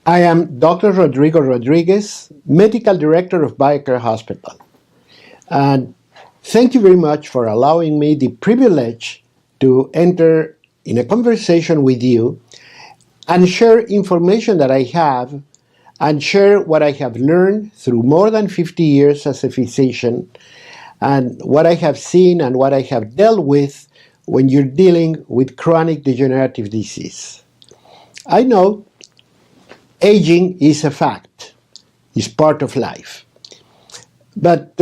I am Dr. Rodrigo Rodriguez, Medical Director of BioCare Hospital. And thank you very much for allowing me the privilege to enter in a conversation with you and share information that I have and share what I have learned through more than 50 years as a physician and what I have seen and what I have dealt with when you're dealing with chronic degenerative disease. I know aging is a fact, is part of life. But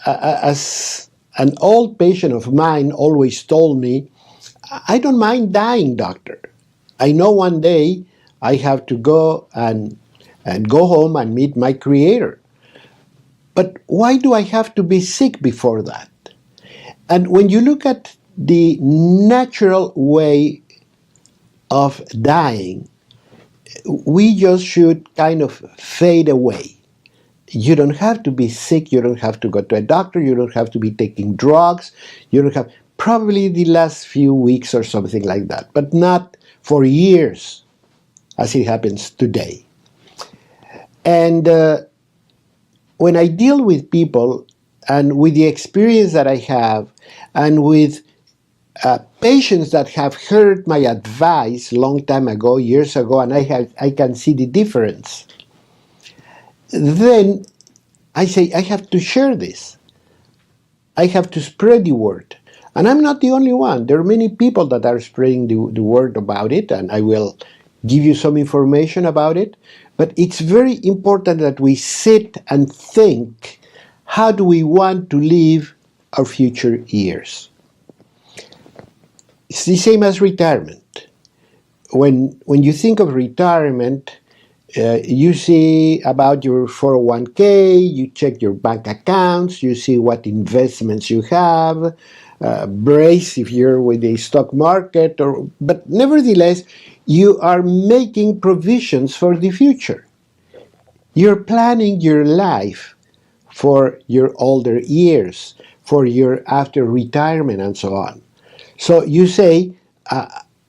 as an old patient of mine always told me, I don't mind dying, doctor. I know one day I have to go and go home and meet my creator. But why do I have to be sick before that? And when you look at the natural way of dying, we just should kind of fade away. You don't have to be sick, you don't have to go to a doctor, you don't have to be taking drugs, you don't have, probably the last few weeks or something like that, but not for years, as it happens today. And when I deal with people, and with the experience that I have, and with patients that have heard my advice long time ago, years ago, and I can see the difference, then I say, I have to share this. I have to spread the word. And I'm not the only one. There are many people that are spreading the word about it, and I will give you some information about it. But it's very important that we sit and think, how do we want to live our future years? It's the same as retirement. When you think of retirement, you see about your 401k, you check your bank accounts, you see what investments you have, brace if you're with the stock market, but nevertheless, you are making provisions for the future. You're planning your life for your older years, for your after retirement and so on. So you say,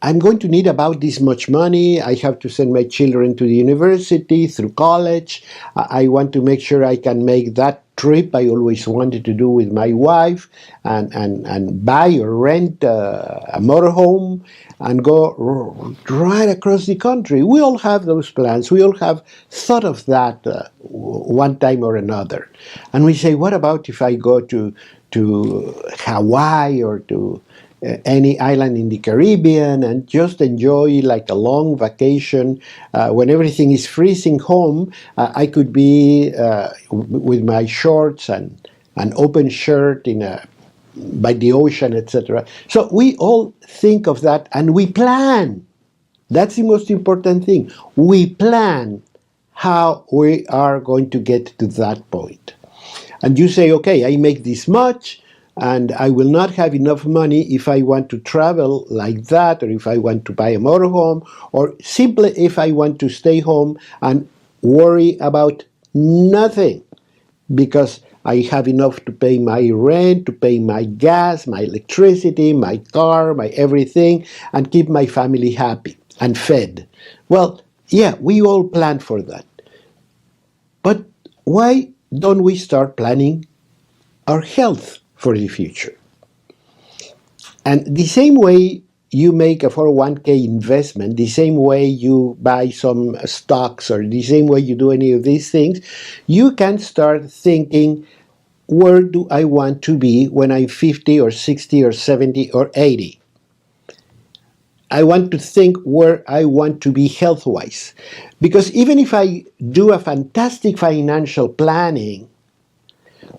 I'm going to need about this much money. I have to send my children to the university, through college. I want to make sure I can make that trip I always wanted to do with my wife and buy or rent a motorhome and go right across the country. We all have those plans. We all have thought of that one time or another. And we say, what about if I go to Hawaii or to any island in the Caribbean and just enjoy like a long vacation when everything is freezing home? I could be with my shorts and an open shirt by the ocean, etc. So we all think of that and we plan. That's the most important thing. We plan how we are going to get to that point. And you say, okay, I make this much, and I will not have enough money if I want to travel like that, or if I want to buy a motorhome, or simply if I want to stay home and worry about nothing, because I have enough to pay my rent, to pay my gas, my electricity, my car, my everything, and keep my family happy and fed. Well, yeah, we all plan for that. But why don't we start planning our health for the future? And the same way you make a 401k investment, the same way you buy some stocks, or the same way you do any of these things, you can start thinking, where do I want to be when I'm 50 or 60 or 70 or 80? I want to think where I want to be health-wise. Because even if I do a fantastic financial planning,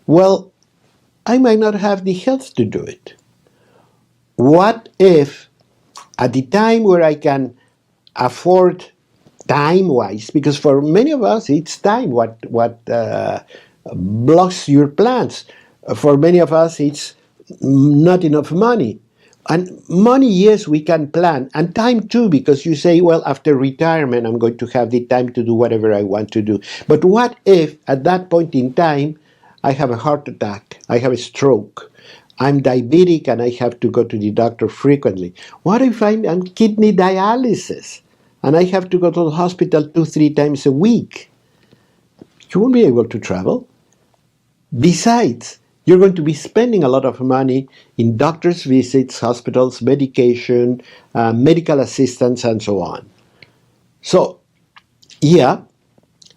well, I might not have the health to do it. What if at the time where I can afford time-wise, because for many of us it's time what blocks your plans. For many of us it's not enough money. And money, yes, we can plan, and time too, because you say, well, after retirement I'm going to have the time to do whatever I want to do. But what if at that point in time I have a heart attack, I have a stroke, I'm diabetic and I have to go to the doctor frequently? What if I'm on kidney dialysis and I have to go to the hospital 2-3 times a week. You won't be able to travel. Besides, you're going to be spending a lot of money in doctor's visits, hospitals, medication, medical assistance, and so on. So, yeah,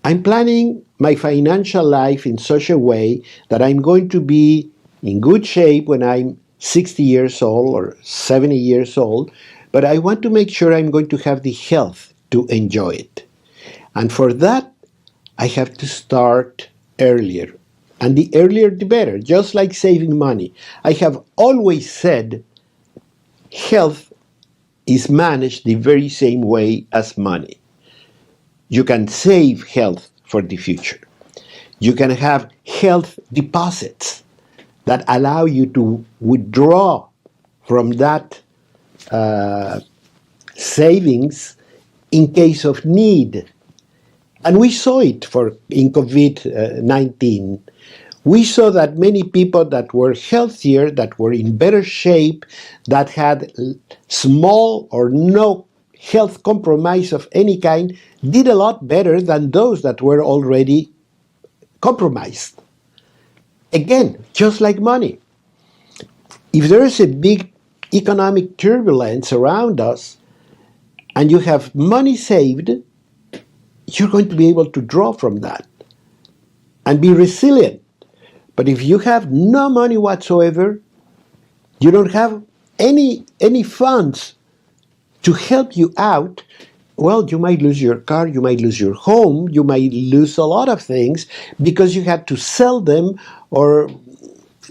I'm planning my financial life in such a way that I'm going to be in good shape when I'm 60 years old or 70 years old, but I want to make sure I'm going to have the health to enjoy it. And for that, I have to start earlier. And the earlier the better, just like saving money. I have always said health is managed the very same way as money. You can save health for the future. You can have health deposits that allow you to withdraw from that savings in case of need. And we saw it in COVID-19. We saw that many people that were healthier, that were in better shape, that had small or no health compromise of any kind, did a lot better than those that were already compromised. Again, just like money. If there is a big economic turbulence around us and you have money saved, you're going to be able to draw from that and be resilient. But if you have no money whatsoever, you don't have any funds to help you out, well, you might lose your car, you might lose your home, you might lose a lot of things because you had to sell them or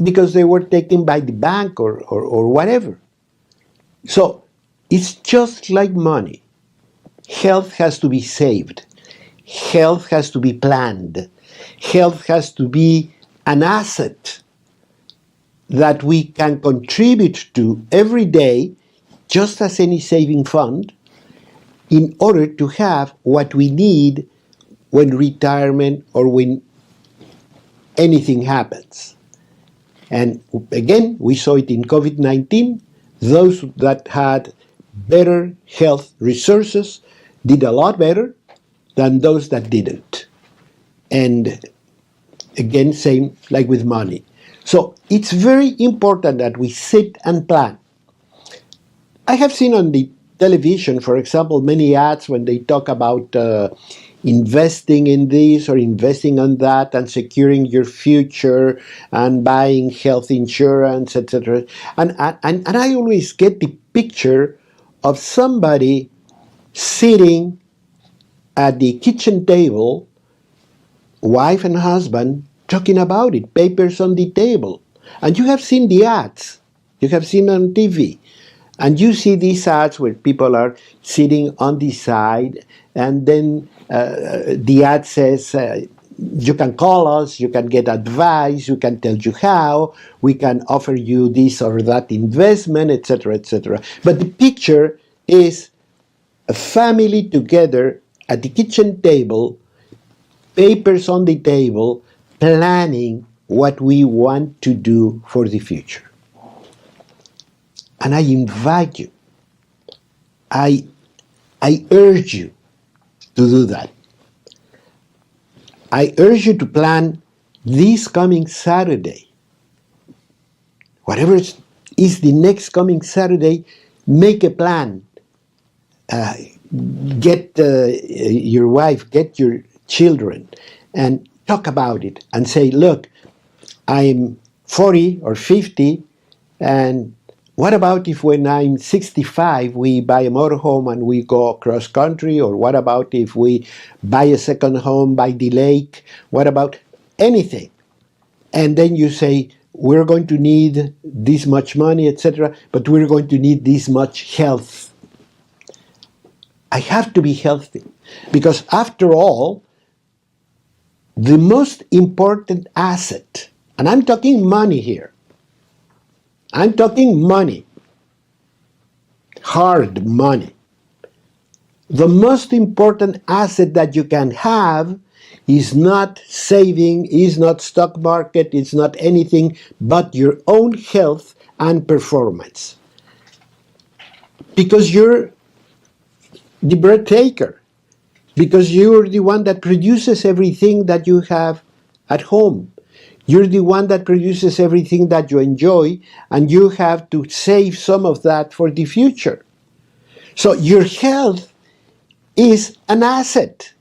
because they were taken by the bank or whatever. So it's just like money. Health has to be saved. Health has to be planned. Health has to be an asset that we can contribute to every day, just as any saving fund, in order to have what we need when retirement or when anything happens. And again, we saw it in COVID-19. Those that had better health resources did a lot better than those that didn't. And again, same like with money. So it's very important that we sit and plan. I have seen on the television, for example, many ads when they talk about investing in this or investing on that and securing your future and buying health insurance, etc. And I always get the picture of somebody sitting at the kitchen table, wife and husband, talking about it, papers on the table. And you have seen the ads. You have seen on TV. And you see these ads where people are sitting on the side, and then the ad says, you can call us, you can get advice, we can tell you how, we can offer you this or that investment, etc., etc. But the picture is a family together at the kitchen table, papers on the table, planning what we want to do for the future. And I invite you, I urge you to do that. I urge you to plan this coming Saturday. Whatever is the next coming Saturday, make a plan. Get your wife, get your children, and talk about it and say, look, I'm 40 or 50, and what about if when I'm 65 we buy a motorhome and we go cross country? Or what about if we buy a second home by the lake? What about anything? And then you say, we're going to need this much money, etc., but we're going to need this much health. I have to be healthy because after all, the most important asset, and I'm talking money here, I'm talking money, hard money. The most important asset that you can have is not saving, is not stock market, it's not anything but your own health and performance. Because you're the birth taker, because you're the one that produces everything that you have at home. You're the one that produces everything that you enjoy, and you have to save some of that for the future. So your health is an asset.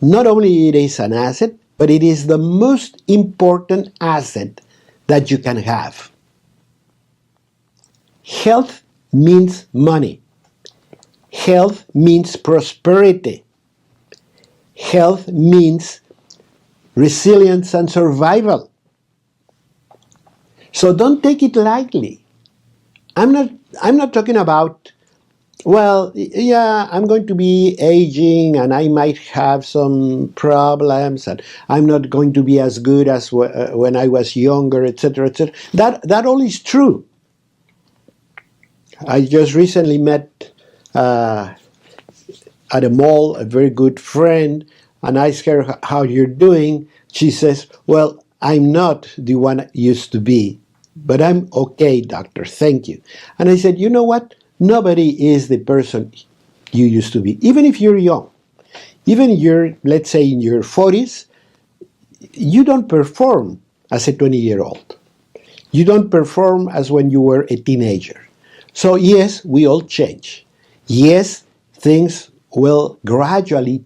Not only it is an asset, but it is the most important asset that you can have. Health means money. Health means prosperity. Health means resilience and survival. So don't take it lightly. I'm not talking about, well, yeah, I'm going to be aging and I might have some problems and I'm not going to be as good as when I was younger, etc., etc. That all is true. I just recently met at a mall a very good friend and asked her how you're doing. She says, well, I'm not the one I used to be, but I'm okay, doctor, thank you. And I said, you know what? Nobody is the person you used to be, even if you're young. Even you're, let's say, in your 40s, you don't perform as a 20-year-old. You don't perform as when you were a teenager. So yes, we all change. Yes, things will gradually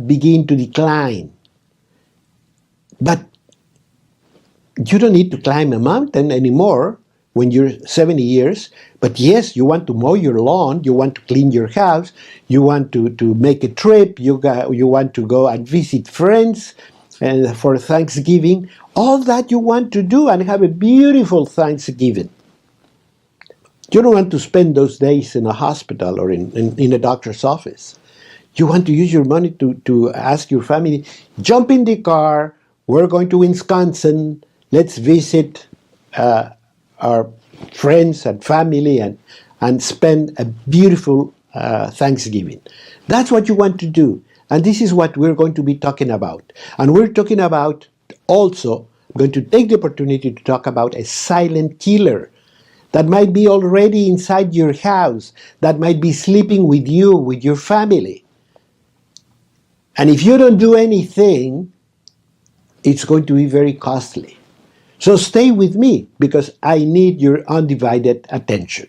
begin to decline. But you don't need to climb a mountain anymore when you're 70 years. But yes, you want to mow your lawn, you want to clean your house, you want to make a trip, you want to go and visit friends and for Thanksgiving. All that you want to do and have a beautiful Thanksgiving. You don't want to spend those days in a hospital or in a doctor's office. You want to use your money to ask your family, jump in the car, we're going to Wisconsin, let's visit our friends and family and spend a beautiful Thanksgiving. That's what you want to do. And this is what we're going to be talking about. And we're talking about also, going to take the opportunity to talk about a silent killer that might be already inside your house, that might be sleeping with you, with your family. And if you don't do anything, it's going to be very costly. So stay with me because I need your undivided attention.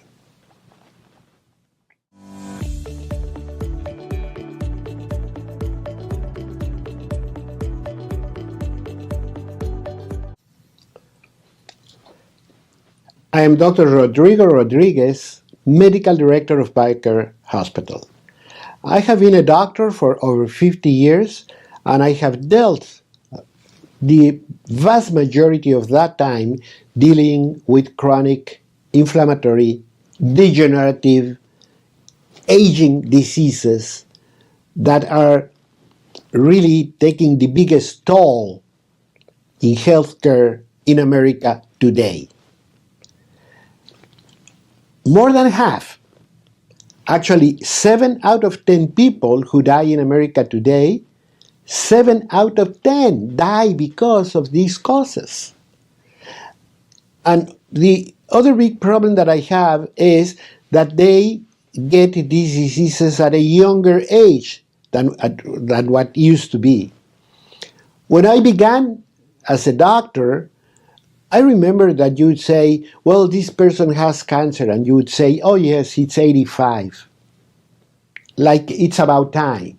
I am Dr. Rodrigo Rodriguez, Medical Director of BioCare Hospital. I have been a doctor for over 50 years and I have dealt the vast majority of that time dealing with chronic, inflammatory, degenerative, aging diseases that are really taking the biggest toll in healthcare in America today. More than half, actually 7 out of 10 people who die in America today, 7 out of 10 die because of these causes. And the other big problem that I have is that they get these diseases at a younger age than what used to be. When I began as a doctor, I remember that you would say, well, this person has cancer, and you would say, oh yes, it's 85. Like it's about time.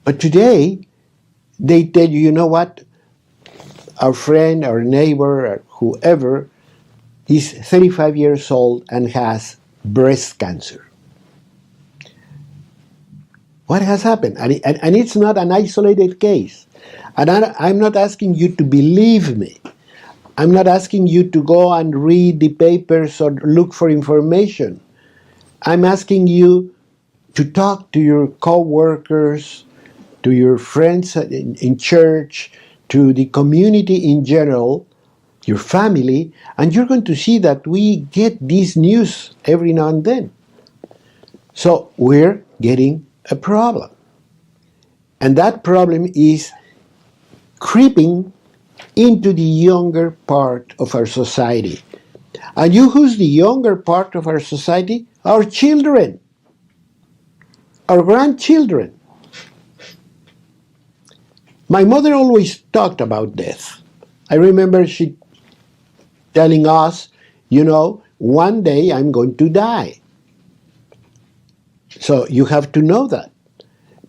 But today, they tell you, you know what? Our friend, our neighbor, or whoever is 35 years old and has breast cancer. What has happened? And it's not an isolated case. And I'm not asking you to believe me. I'm not asking you to go and read the papers or look for information. I'm asking you to talk to your co-workers, to your friends in church, to the community in general, your family, and you're going to see that we get this news every now and then. So we're getting a problem. And that problem is creeping into the younger part of our society. And you who's the younger part of our society? Our children. our grandchildren. My mother always talked about death. I remember she telling us, one day I'm going to die. So you have to know that.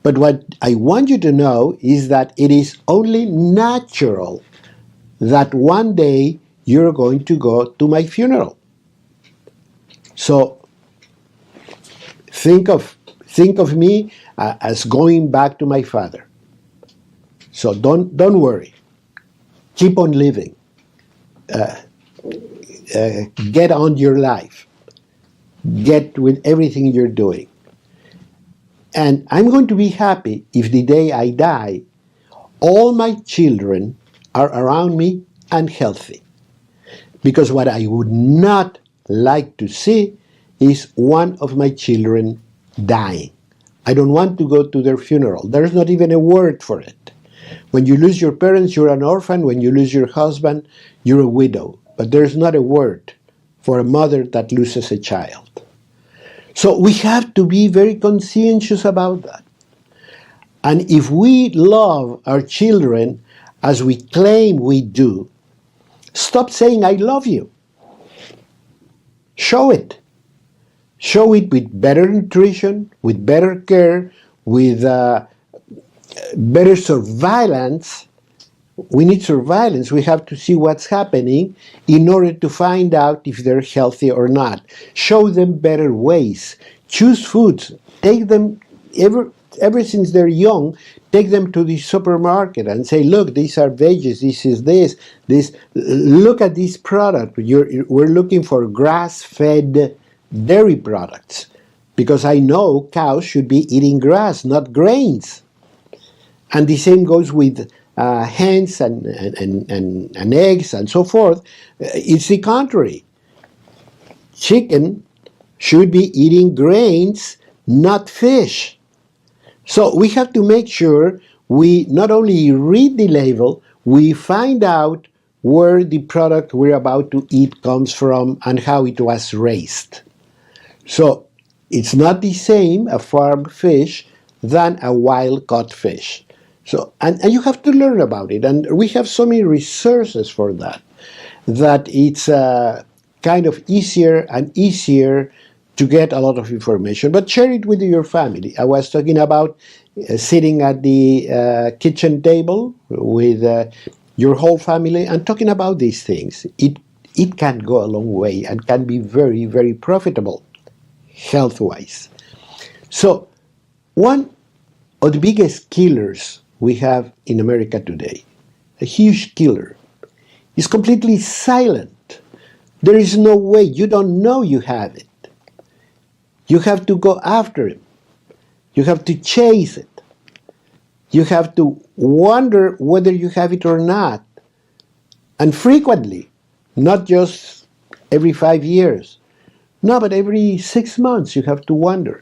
But what I want you to know is that it is only natural that one day you're going to go to my funeral. So think of me as going back to my father. So don't worry. Keep on living. Get on your life. Get with everything you're doing. And I'm going to be happy if the day I die, all my children are around me and healthy. Because what I would not like to see is one of my children dying. I don't want to go to their funeral. There's not even a word for it. When you lose your parents, you're an orphan. When you lose your husband, you're a widow. But there's not a word for a mother that loses a child. So we have to be very conscientious about that. And if we love our children as we claim we do, stop saying, I love you. Show it. Show it with better nutrition, with better care, with better surveillance. We need surveillance. We have to see what's happening in order to find out if they're healthy or not. Show them better ways. Choose foods. Take them, ever since they're young, take them to the supermarket and say, look, these are veggies, this is this. Look at this product. We're looking for grass-fed dairy products because I know cows should be eating grass, not grains. And the same goes with hens and eggs and so forth. It's the contrary. Chicken should be eating grains, not fish. So we have to make sure we not only read the label, we find out where the product we're about to eat comes from and how it was raised. So it's not the same, a farm fish, than a wild-caught fish. So, and you have to learn about it. And we have so many resources for that, that it's kind of easier and easier to get a lot of information. But share it with your family. I was talking about sitting at the kitchen table with your whole family and talking about these things. It can go a long way and can be very, very profitable health-wise. So one of the biggest killers we have in America today, a huge killer, is completely silent. There is no way. You don't know you have it. You have to go after it. You have to chase it. You have to wonder whether you have it or not. And frequently, not just every 5 years. No, but every 6 months you have to wonder.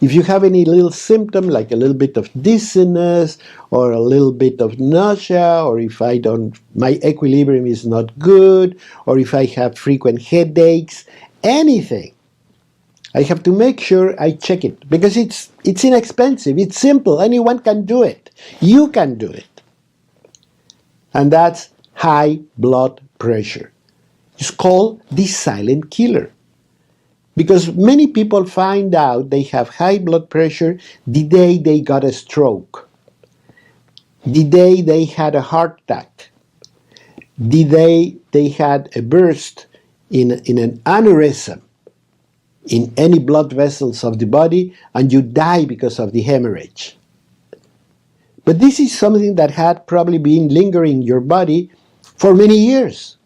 If you have any little symptom, like a little bit of dizziness, or a little bit of nausea, or if my equilibrium is not good, or if I have frequent headaches, anything, I have to make sure I check it, because it's inexpensive, it's simple, anyone can do it. You can do it. And that's high blood pressure. It's called the silent killer. Because many people find out they have high blood pressure the day they got a stroke, the day they had a heart attack, the day they had a burst in an aneurysm in any blood vessels of the body, and you die because of the hemorrhage. But this is something that had probably been lingering in your body for many years.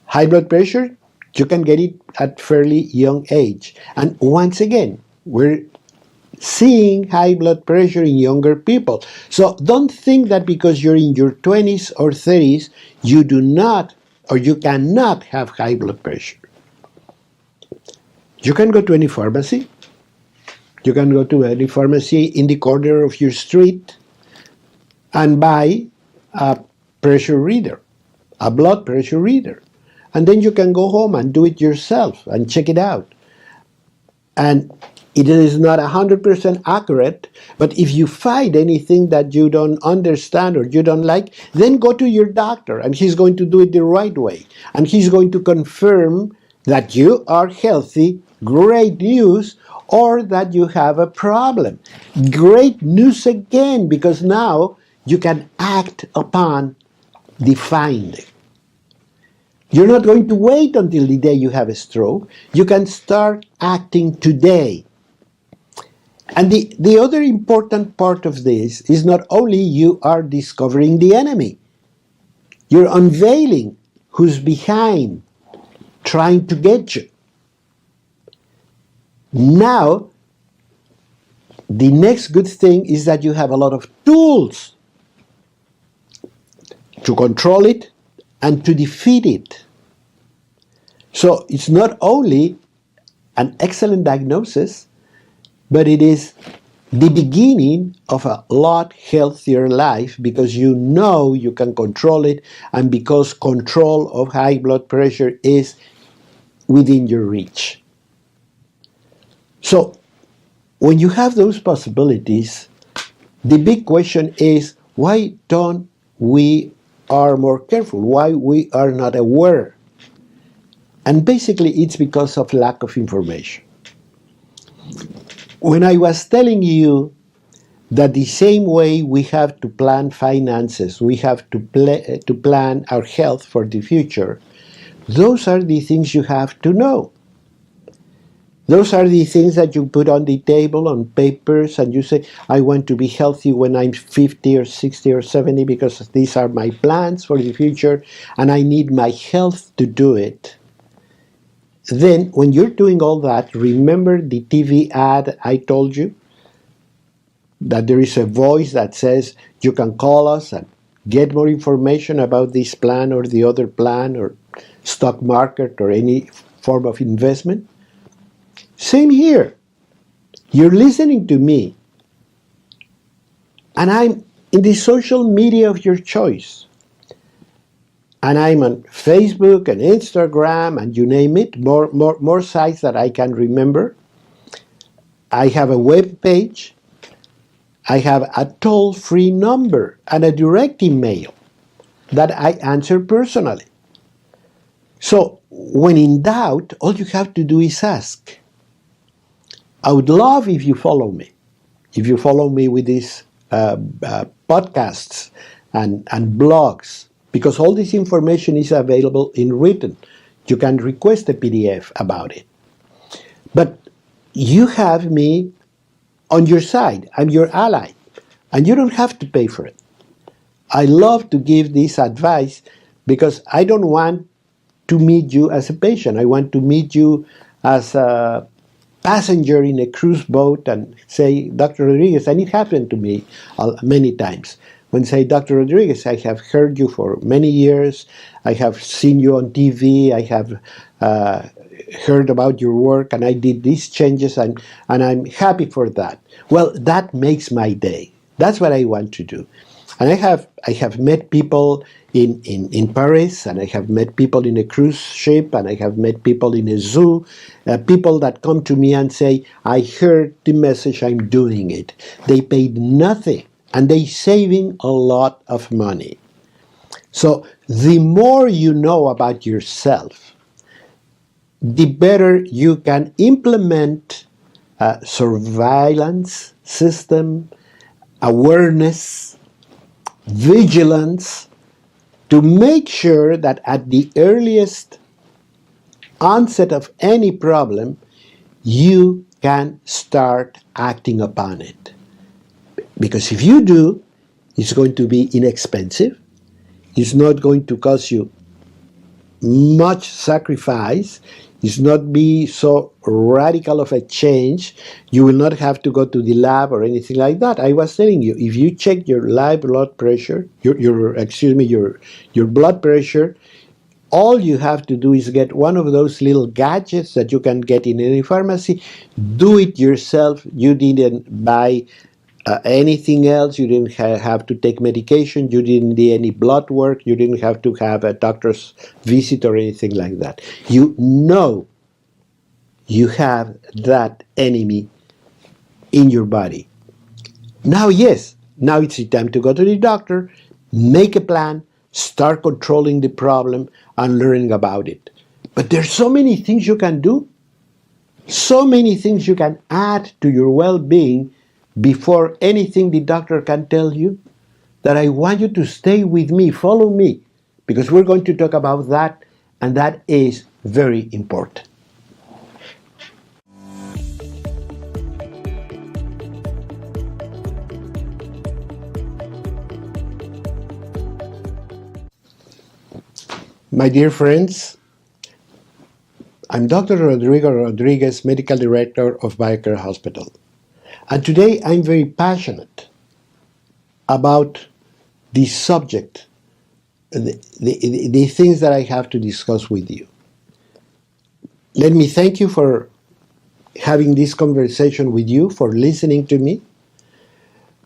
High blood pressure, you can get it at fairly young age. And once again, we're seeing high blood pressure in younger people. So don't think that because you're in your 20s or 30s, you do not or you cannot have high blood pressure. You can go to any pharmacy. You can go to any pharmacy in the corner of your street and buy a pressure reader, a blood pressure reader. And then you can go home and do it yourself and check it out. And It is not 100% accurate, but if you find anything that you don't understand or you don't like, then go to your doctor and he's going to do it the right way. And he's going to confirm that you are healthy, great news, or that you have a problem. Great news again, because now you can act upon the finding. You're not going to wait until the day you have a stroke. You can start acting today. And the other important part of this is not only you are discovering the enemy, you're unveiling who's behind, trying to get you. Now, the next good thing is that you have a lot of tools to control it and to defeat it. So it's not only an excellent diagnosis, but it is the beginning of a lot healthier life, because you know you can control it, and because control of high blood pressure is within your reach. So when you have those possibilities, the big question is, why don't we are more careful? Why we are not aware? And basically it's because of lack of information. When I was telling you that the same way we have to plan finances, we have to plan our health for the future, those are the things you have to know. Those are the things that you put on the table, on papers, and you say, I want to be healthy when I'm 50 or 60 or 70 because these are my plans for the future, and I need my health to do it. Then, when you're doing all that, remember the TV ad I told you? That there is a voice that says, you can call us and get more information about this plan or the other plan or stock market or any form of investment? Same here. You're listening to me, and I'm in the social media of your choice. And I'm on Facebook and Instagram and you name it, more sites that I can remember. I have a web page. I have a toll-free number and a direct email that I answer personally. So when in doubt, all you have to do is ask. I would love if you follow me. If you follow me with these podcasts and blogs, because all this information is available in written. You can request a PDF about it. But you have me on your side. I'm your ally. And you don't have to pay for it. I love to give this advice because I don't want to meet you as a patient. I want to meet you as a passenger in a cruise boat and say, Dr. Rodriguez, and it happened to me many times. When say, Dr. Rodriguez, I have heard you for many years, I have seen you on TV, I have heard about your work, and I did these changes, and I'm happy for that. Well, that makes my day. That's what I want to do. And I have met people in Paris, and I have met people in a cruise ship, and I have met people in a zoo, people that come to me and say, I heard the message, I'm doing it. They paid nothing. And they saving a lot of money. So the more you know about yourself, the better you can implement a surveillance system, awareness, vigilance, to make sure that at the earliest onset of any problem, you can start acting upon it. Because if you do, it's going to be inexpensive. It's not going to cost you much sacrifice. It's not be so radical of a change. You will not have to go to the lab or anything like that. I was telling you, if you check your live blood pressure, your blood pressure, all you have to do is get one of those little gadgets that you can get in any pharmacy. Do it yourself. You didn't buy anything else. You didn't have to take medication. You didn't do any blood work. You didn't have to have a doctor's visit or anything like that. You know you have that enemy in your body. Now, yes, now it's the time to go to the doctor, make a plan, start controlling the problem, and learning about it. But there's so many things you can do, so many things you can add to your well-being before anything the doctor can tell you, that I want you to stay with me, follow me, because we're going to talk about that, and that is very important. My dear friends, I'm Dr. Rodrigo Rodriguez, Medical Director of BioCare Hospital. And today I'm very passionate about this subject, the things that I have to discuss with you. Let me thank you for having this conversation with you, for listening to me.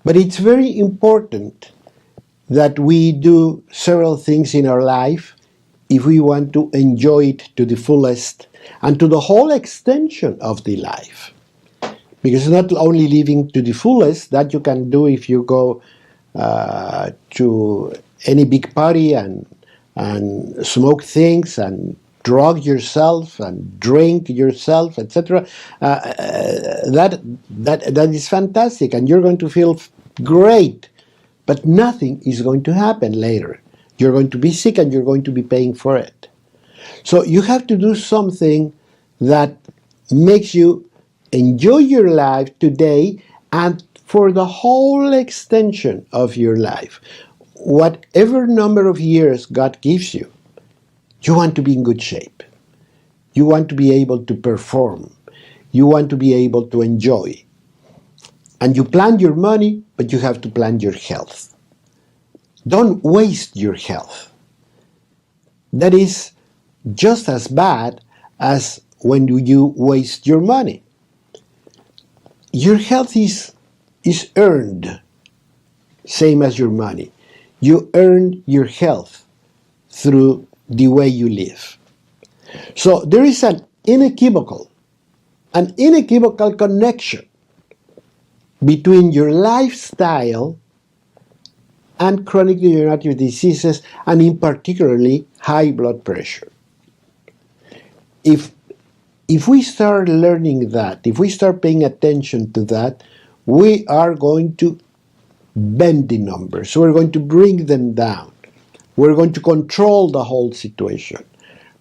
But it's very important that we do several things in our life if we want to enjoy it to the fullest and to the whole extension of the life. Because it's not only living to the fullest that you can do if you go to any big party and smoke things and drug yourself and drink yourself, etc. That is fantastic, and you're going to feel great, but nothing is going to happen later. You're going to be sick and you're going to be paying for it. So you have to do something that makes you enjoy your life today and for the whole extension of your life. Whatever number of years God gives you, you want to be in good shape. You want to be able to perform. You want to be able to enjoy. And you plan your money, but you have to plan your health. Don't waste your health. That is just as bad as when you waste your money. Your health is earned, same as your money. You earn your health through the way you live. So there is an unequivocal connection between your lifestyle and chronic degenerative diseases, and in particularly high blood pressure. If we start learning that, if we start paying attention to that, we are going to bend the numbers. We're going to bring them down. We're going to control the whole situation.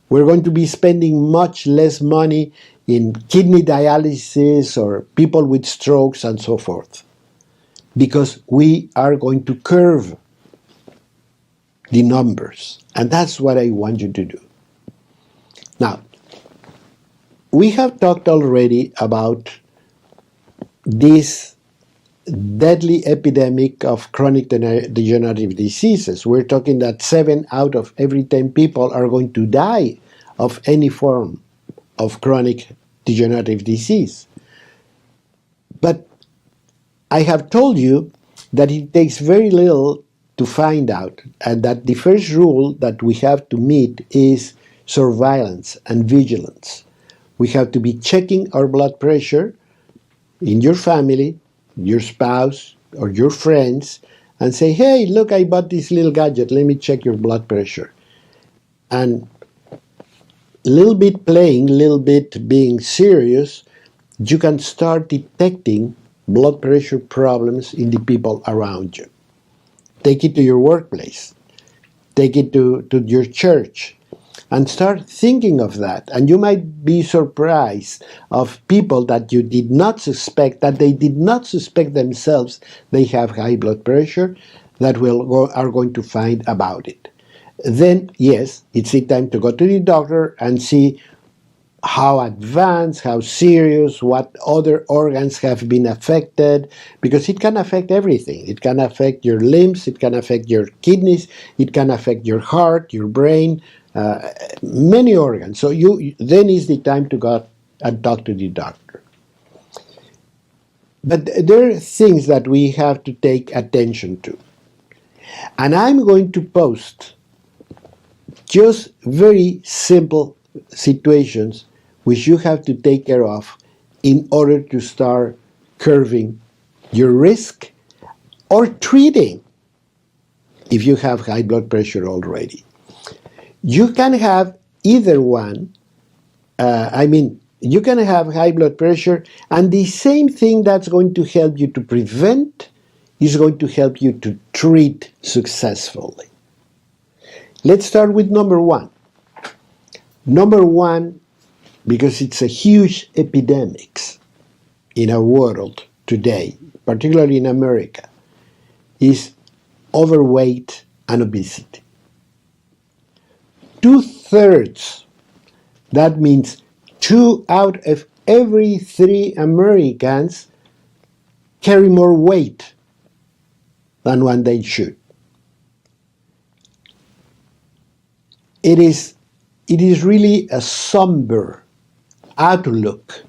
We're going to be spending much less money in kidney dialysis or people with strokes and so forth, because we are going to curve the numbers. And that's what I want you to do. Now, we have talked already about this deadly epidemic of chronic degenerative diseases. We're talking that 7 out of every 10 people are going to die of any form of chronic degenerative disease. But I have told you that it takes very little to find out, and that the first rule that we have to meet is surveillance and vigilance. We have to be checking our blood pressure in your family, your spouse, or your friends, and say, hey, look, I bought this little gadget, let me check your blood pressure. And a little bit playing, a little bit being serious, you can start detecting blood pressure problems in the people around you. Take it to your workplace. Take it to your church. And start thinking of that. And you might be surprised of people that you did not suspect, that they did not suspect themselves they have high blood pressure, that are going to find about it. Then, yes, it's the time to go to the doctor and see how advanced, how serious, what other organs have been affected, because it can affect everything. It can affect your limbs, it can affect your kidneys, it can affect your heart, your brain, many organs. So then is the time to go and talk to the doctor. But there are things that we have to take attention to. And I'm going to post just very simple situations which you have to take care of in order to start curbing your risk or treating if you have high blood pressure already. You can have either one. You can have high blood pressure, and the same thing that's going to help you to prevent is going to help you to treat successfully. Let's start with number one. Number one, because it's a huge epidemic in our world today, particularly in America, is overweight and obesity. 2/3, that means 2 out of every 3 Americans carry more weight than what they should. It is really a somber outlook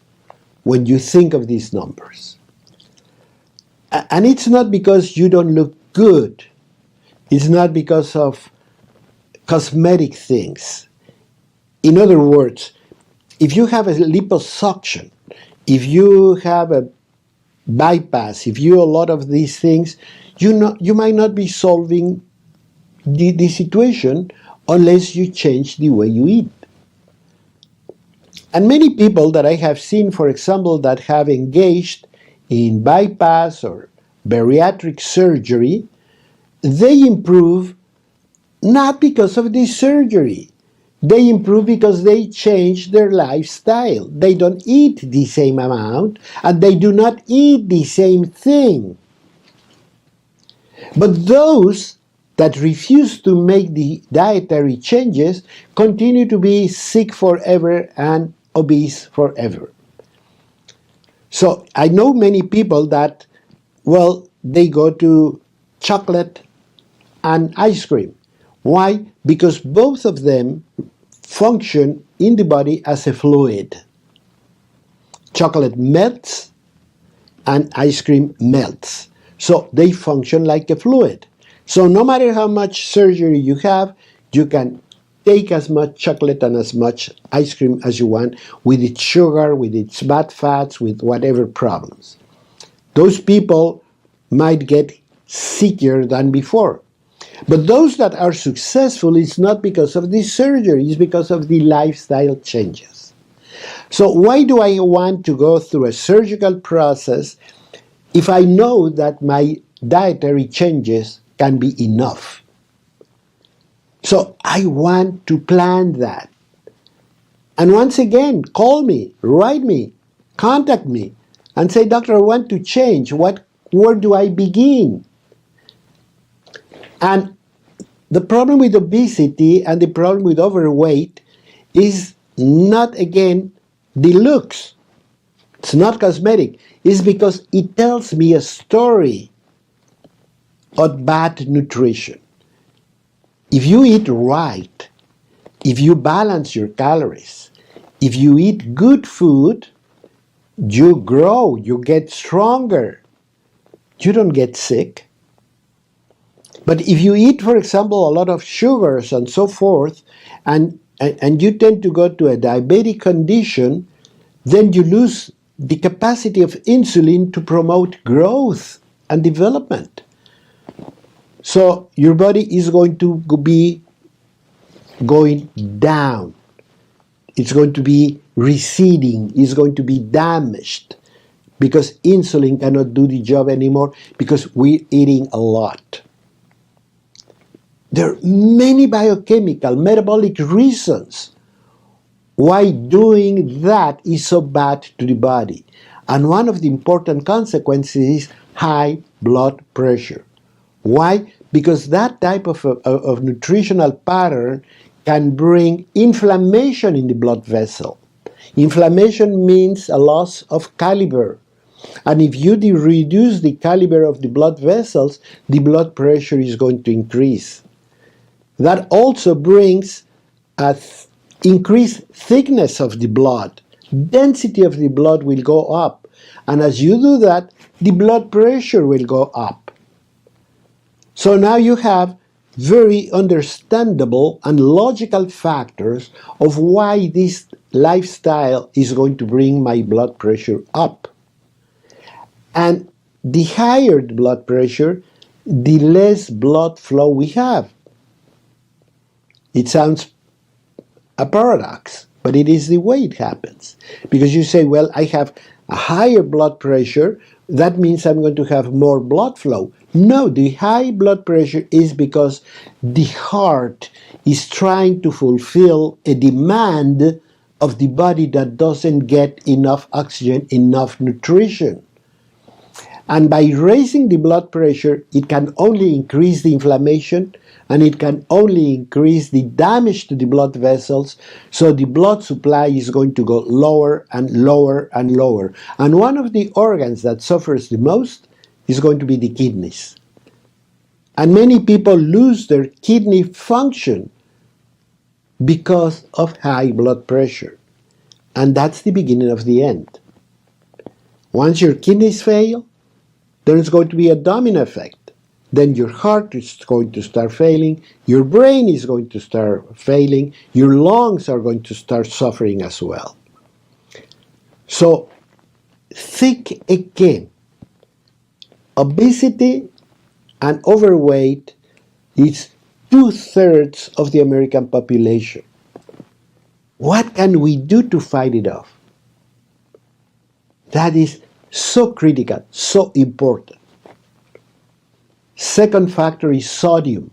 when you think of these numbers. And it's not because you don't look good. It's not because of cosmetic things. In other words, if you have a liposuction, if you have a bypass, if you a lot of these things, you might not be solving the situation unless you change the way you eat. And many people that I have seen, for example, that have engaged in bypass or bariatric surgery, they improve not because of the surgery. They improve because they change their lifestyle. They don't eat the same amount, and they do not eat the same thing. But those that refuse to make the dietary changes continue to be sick forever and obese forever. So I know many people that, they go to chocolate and ice cream. Why? Because both of them function in the body as a fluid. Chocolate melts and ice cream melts. So they function like a fluid. So no matter how much surgery you have, you can take as much chocolate and as much ice cream as you want with its sugar, with its bad fats, with whatever problems. Those people might get sicker than before. But those that are successful, it's not because of the surgery, it's because of the lifestyle changes. So why do I want to go through a surgical process if I know that my dietary changes can be enough? So I want to plan that. And once again, call me, write me, contact me, and say, Doctor, I want to change. Where do I begin? And the problem with obesity and the problem with overweight is not, again, the looks. It's not cosmetic. It's because it tells me a story of bad nutrition. If you eat right, if you balance your calories, if you eat good food, you grow, you get stronger. You don't get sick. But if you eat, for example, a lot of sugars and so forth, and you tend to go to a diabetic condition, then you lose the capacity of insulin to promote growth and development. So your body is going to be going down. It's going to be receding. It's going to be damaged because insulin cannot do the job anymore because we're eating a lot. There are many biochemical, metabolic reasons why doing that is so bad to the body. And one of the important consequences is high blood pressure. Why? Because that type of nutritional pattern can bring inflammation in the blood vessel. Inflammation means a loss of caliber. And if you reduce the caliber of the blood vessels, the blood pressure is going to increase. That also brings increased thickness of the blood. Density of the blood will go up. And as you do that, the blood pressure will go up. So now you have very understandable and logical factors of why this lifestyle is going to bring my blood pressure up. And the higher the blood pressure, the less blood flow we have. It sounds a paradox, but it is the way it happens. Because you say, well, I have a higher blood pressure, that means I'm going to have more blood flow. No, the high blood pressure is because the heart is trying to fulfill a demand of the body that doesn't get enough oxygen, enough nutrition. And by raising the blood pressure, it can only increase the inflammation, and it can only increase the damage to the blood vessels, so the blood supply is going to go lower and lower and lower. And one of the organs that suffers the most is going to be the kidneys. And many people lose their kidney function because of high blood pressure. And that's the beginning of the end. Once your kidneys fail, there is going to be a domino effect. Then your heart is going to start failing, your brain is going to start failing, your lungs are going to start suffering as well. So, think again. Obesity and overweight is 2/3 of the American population. What can we do to fight it off? That is so critical, so important. Second factor is sodium.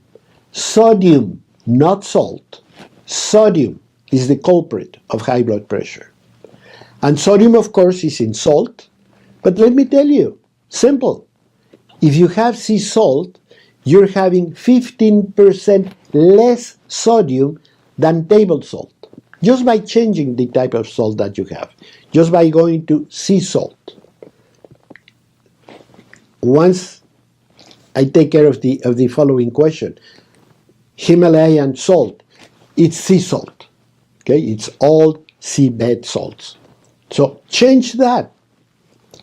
Sodium, not salt. Sodium is the culprit of high blood pressure. And sodium, of course, is in salt. But let me tell you, simple. If you have sea salt, you're having 15% less sodium than table salt. Just by changing the type of salt that you have. Just by going to sea salt. Once I take care of the following question. Himalayan salt, it's sea salt. Okay, it's all seabed salts. So change that.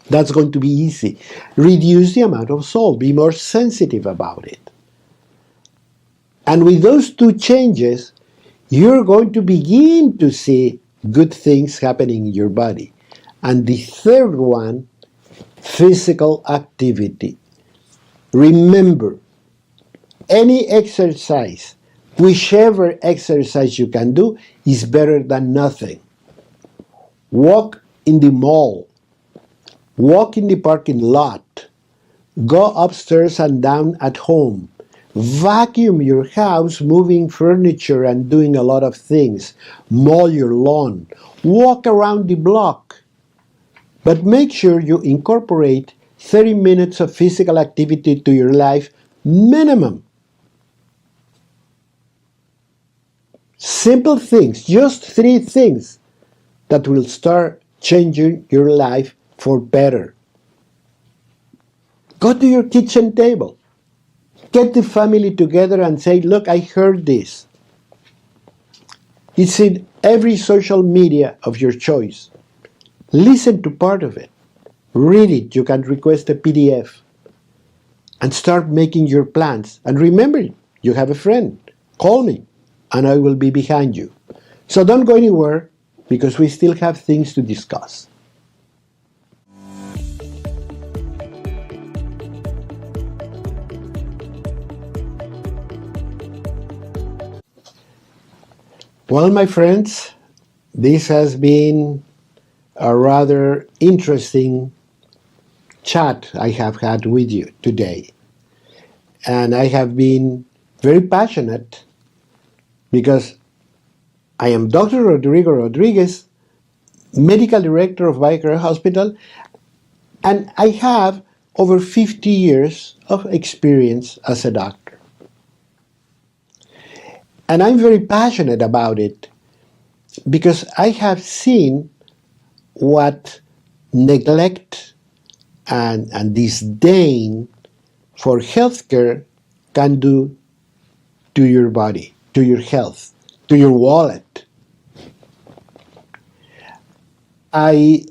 That's going to be easy. Reduce the amount of salt. Be more sensitive about it. And with those two changes, you're going to begin to see good things happening in your body. And the third one, physical activity. Remember, any exercise, whichever exercise you can do, is better than nothing. Walk in the mall. Walk in the parking lot. Go upstairs and down at home. Vacuum your house, moving furniture and doing a lot of things. Mow your lawn. Walk around the block. But make sure you incorporate 30 minutes of physical activity to your life minimum. Simple things, just 3 things that will start changing your life for better. Go to your kitchen table. Get the family together and say, look, I heard this. It's in every social media of your choice. Listen to part of it. Read it. You can request a PDF. And start making your plans. And remember, you have a friend. Call me, and I will be behind you. So don't go anywhere, because we still have things to discuss. Well, my friends, this has been a rather interesting chat I have had with you today. And I have been very passionate because I am Dr. Rodrigo Rodriguez, Medical Director of BioCare Hospital, and I have over 50 years of experience as a doctor. And I'm very passionate about it because I have seen what neglect and disdain for healthcare can do to your body, to your health, to your wallet. I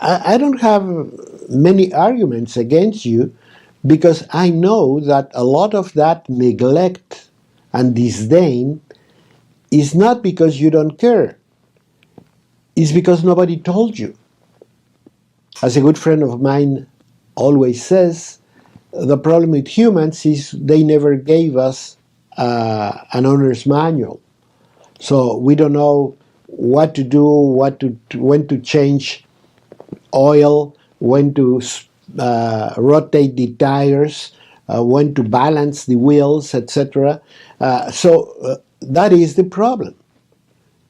don't have many arguments against you, because I know that a lot of that neglect and disdain is not because you don't care. It's because nobody told you. As a good friend of mine always says, the problem with humans is they never gave us an owner's manual. So we don't know what to do, when to change oil, when to rotate the tires, when to balance the wheels, etc. So that is the problem.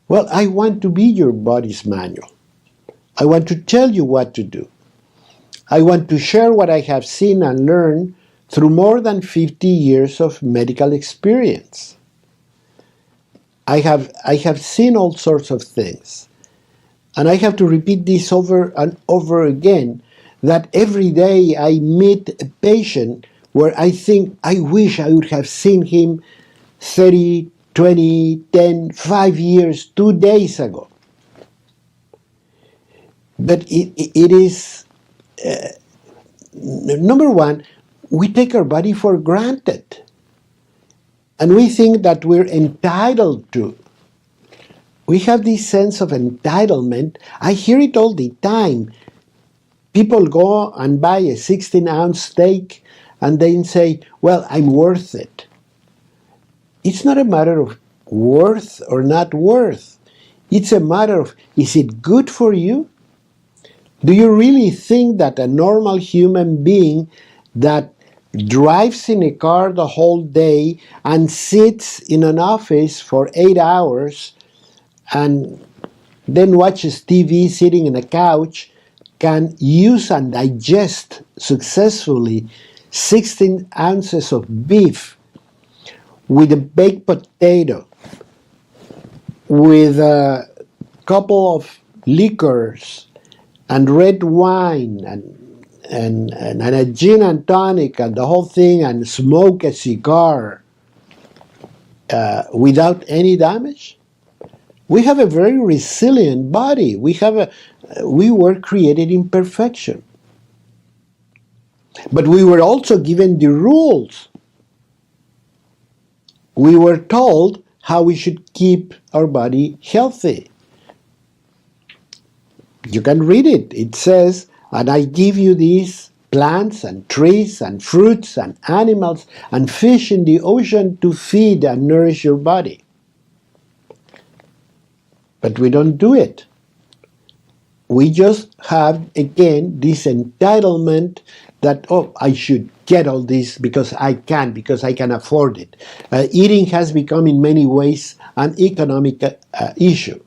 Well, I want to be your body's manual. I want to tell you what to do. I want to share what I have seen and learned through more than 50 years of medical experience. I have seen all sorts of things. And I have to repeat this over and over again, that every day I meet a patient where I think, I wish I would have seen him 30, 20, 10, 5 years, 2 days ago. But it is, number one, we take our body for granted. And we think that we're entitled to. We have this sense of entitlement. I hear it all the time. People go and buy a 16-ounce steak and then say, well, I'm worth it. It's not a matter of worth or not worth. It's a matter of, is it good for you? Do you really think that a normal human being that drives in a car the whole day and sits in an office for 8 hours and then watches TV sitting in a couch can use and digest successfully 16 ounces of beef with a baked potato, with a couple of liquors and red wine and a gin and tonic and the whole thing, and smoke a cigar without any damage? We have a very resilient body. We were created in perfection. But we were also given the rules. We were told how we should keep our body healthy. You can read it. It says, and I give you these plants and trees and fruits and animals and fish in the ocean to feed and nourish your body. But we don't do it. We just have, again, this entitlement that, oh, I should get all this because I can afford it. Eating has become in many ways an economic issue.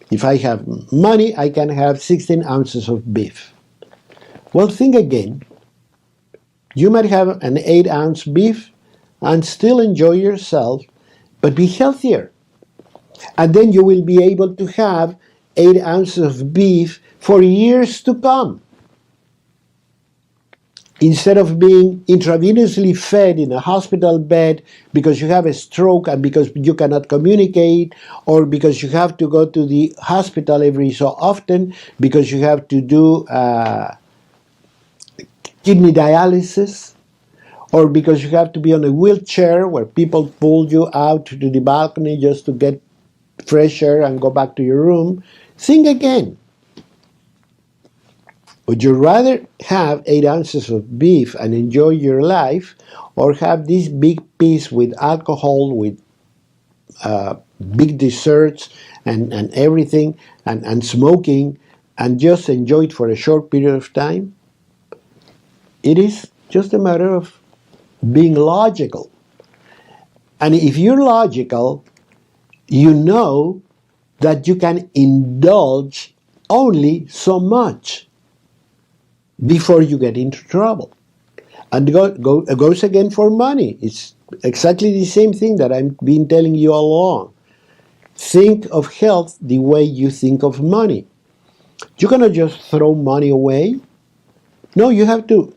If I have money, I can have 16 ounces of beef. Well, think again. You might have an 8-ounce beef and still enjoy yourself, but be healthier. And then you will be able to have 8 ounces of beef for years to come. Instead of being intravenously fed in a hospital bed because you have a stroke and because you cannot communicate, or because you have to go to the hospital every so often because you have to do kidney dialysis, or because you have to be on a wheelchair where people pull you out to the balcony just to get fresh air and go back to your room. Think again. Would you rather have 8 ounces of beef and enjoy your life, or have this big piece with alcohol, with big desserts and everything, and smoking, and just enjoy it for a short period of time? It is just a matter of being logical. And if you're logical, you know that you can indulge only so much before you get into trouble. And it goes again for money. It's exactly the same thing that I've been telling you all along. Think of health the way you think of money. You cannot just throw money away. No, you have to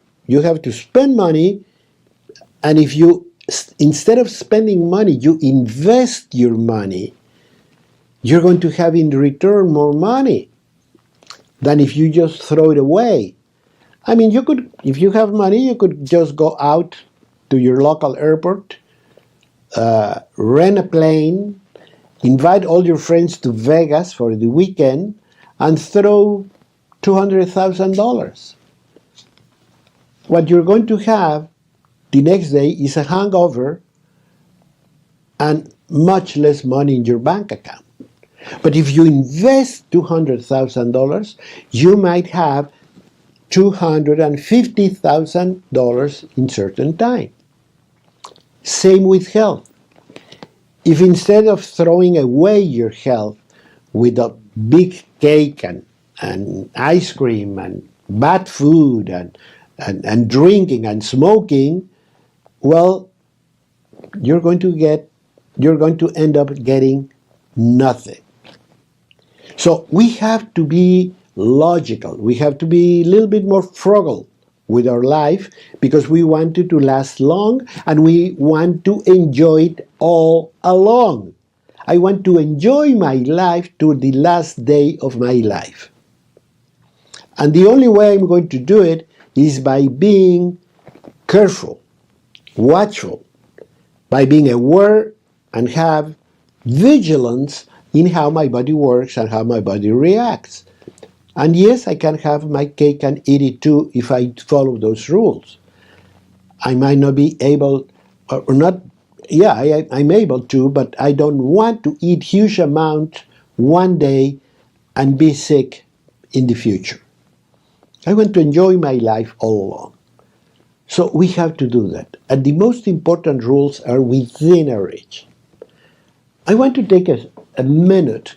spend money, and if you, instead of spending money, you invest your money, you're going to have in return more money than if you just throw it away. I mean, you could, if you have money, you could just go out to your local airport, rent a plane, invite all your friends to Vegas for the weekend, and throw $200,000. What you're going to have the next day is a hangover and much less money in your bank account. But if you invest $200,000, you might have $250,000 in certain time. Same with health. If instead of throwing away your health with a big cake and ice cream and bad food and drinking and smoking, well, you're going to end up getting nothing. So we have to be logical. We have to be a little bit more frugal with our life because we want it to last long and we want to enjoy it all along. I want to enjoy my life to the last day of my life. And the only way I'm going to do it is by being careful, watchful, by being aware and have vigilance in how my body works and how my body reacts. And yes, I can have my cake and eat it too if I follow those rules. I might not be able, or not, yeah, I'm able to, but I don't want to eat huge amount one day and be sick in the future. I want to enjoy my life all along. So we have to do that. And the most important rules are within our reach. I want to take a minute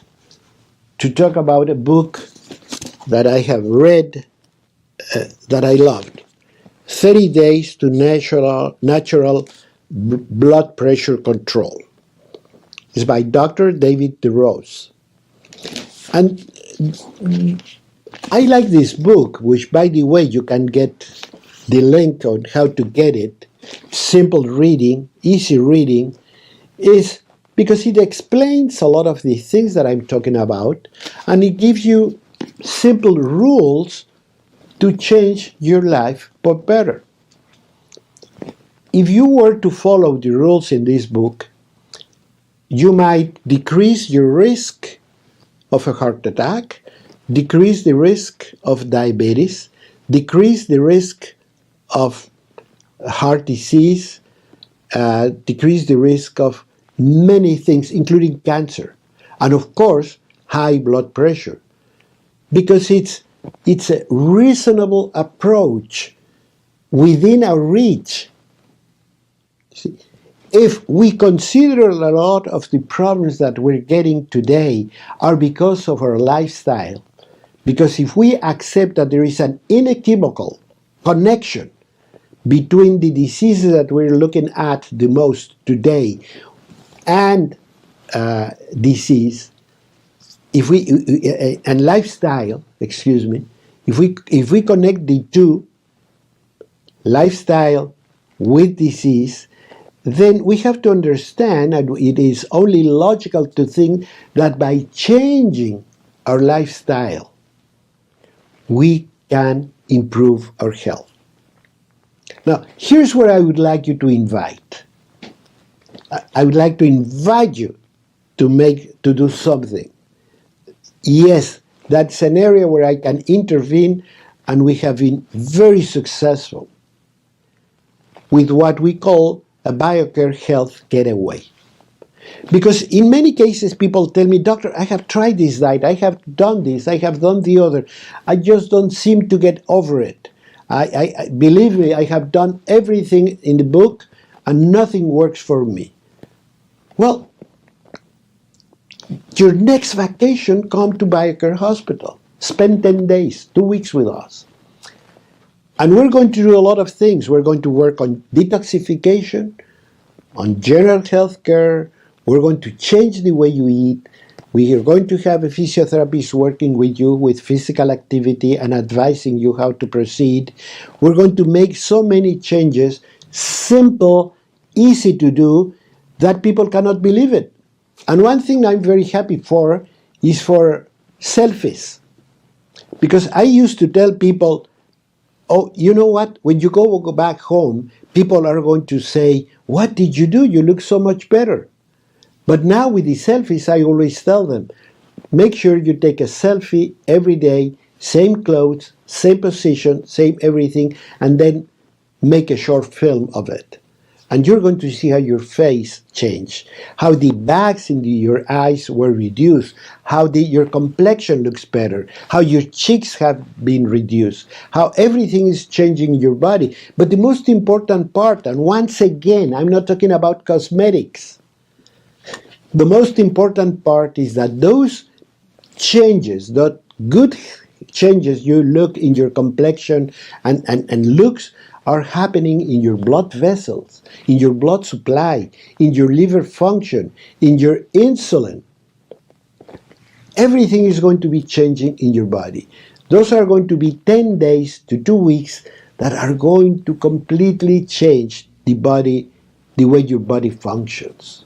to talk about a book that I have read that I loved. 30 Days to Natural Blood Pressure Control. It's by Dr. David DeRose. And I like this book, which, by the way, you can get the link on how to get it. Simple reading, easy reading, is because it explains a lot of the things that I'm talking about, and it gives you simple rules to change your life for better. If you were to follow the rules in this book, you might decrease your risk of a heart attack, decrease the risk of diabetes, decrease the risk of heart disease, decrease the risk of many things, including cancer, and of course, high blood pressure. Because it's a reasonable approach within our reach. See, if we consider a lot of the problems that we're getting today are because of our lifestyle, because if we accept that there is an inequivocal connection between the diseases that we're looking at the most today and disease, and lifestyle, if we connect the two, lifestyle with disease, then we have to understand, and it is only logical to think that by changing our lifestyle, we can improve our health. Now, here's where I would like you to invite. I would like to invite you to do something. Yes, that's an area where I can intervene, and we have been very successful with what we call a BioCare health getaway. Because in many cases people tell me, doctor, I have tried this diet, I have done this, I have done the other, I just don't seem to get over it. I believe me, I have done everything in the book and nothing works for me. Well, your next vacation, come to BioCare Hospital. Spend 10 days, 2 weeks with us. And we're going to do a lot of things. We're going to work on detoxification, on general health care. We're going to change the way you eat. We are going to have a physiotherapist working with you with physical activity and advising you how to proceed. We're going to make so many changes, simple, easy to do, that people cannot believe it. And one thing I'm very happy for is for selfies. Because I used to tell people, oh, you know what? When you go back home, people are going to say, what did you do? You look so much better. But now with the selfies, I always tell them, make sure you take a selfie every day, same clothes, same position, same everything, and then make a short film of it. And you're going to see how your face changed, how the bags in your eyes were reduced, how your complexion looks better, how your cheeks have been reduced, how everything is changing in your body. But the most important part, and once again, I'm not talking about cosmetics. The most important part is that those changes, that good changes you look in your complexion and looks are happening in your blood vessels, in your blood supply, in your liver function, in your insulin. Everything is going to be changing in your body. Those are going to be 10 days to 2 weeks that are going to completely change the body, the way your body functions.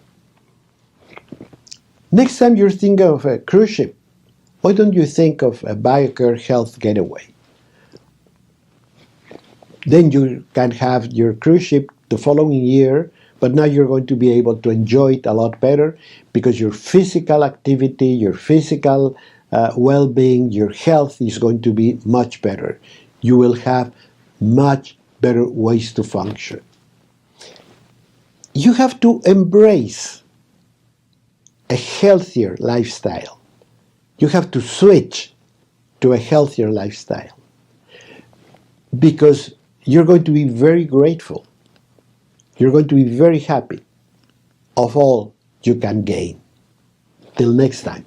Next time you're thinking of a cruise ship, why don't you think of a BioCare Health Getaway? Then you can have your cruise ship the following year, but now you're going to be able to enjoy it a lot better because your physical activity, your physical well-being, your health is going to be much better. You will have much better ways to function. You have to embrace a healthier lifestyle. You have to switch to a healthier lifestyle because you're going to be very grateful. You're going to be very happy of all you can gain. Till next time.